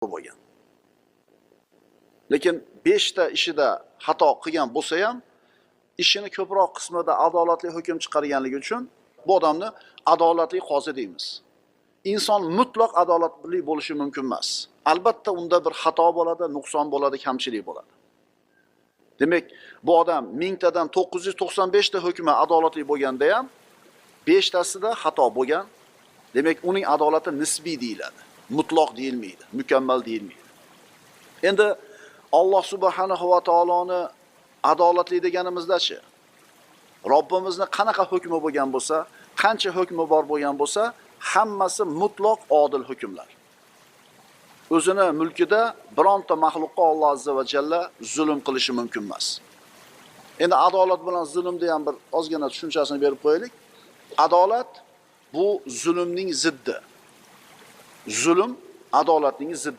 bo'lgan. Lekin 5 ta ishida xato qilgan bo'lsa ham, ishini ko'proq qismida adolatli hukm chiqarganligi uchun bu odamni adolatli qozi deymiz. Inson mutlaq adolatli bo'lishi mumkin emas. Albatta unda bir xato bo'ladi, nuqson bo'ladi, kamchilik bo'ladi. Demak, bu odam 1000 tadan 995 ta hukmi adolatli bo'lganda ham 5 tasida xato bo'lgan. Demak, uning adolati nisbiy deyiladi. Mutlaq deyilmaydi, mukammal deyilmaydi. Endi Alloh subhanahu va taoloni adolatli deganimizda-chi? Robbimizni qanaqa hukmi bo'lgan bo'lsa, qancha hukmi bor bo'lgan bo'lsa, hammasi mutlaq odil hukmlar. O'zini mulkida bironta maxluqqa Alloh azza va jalla zulm qilishi mumkin emas. Endi adolat bilan zulmni ham bir ozgina tushunchasini berib qo'yaylik. Adolat bu zulmning ziddi. Zulm adolatning ziddi.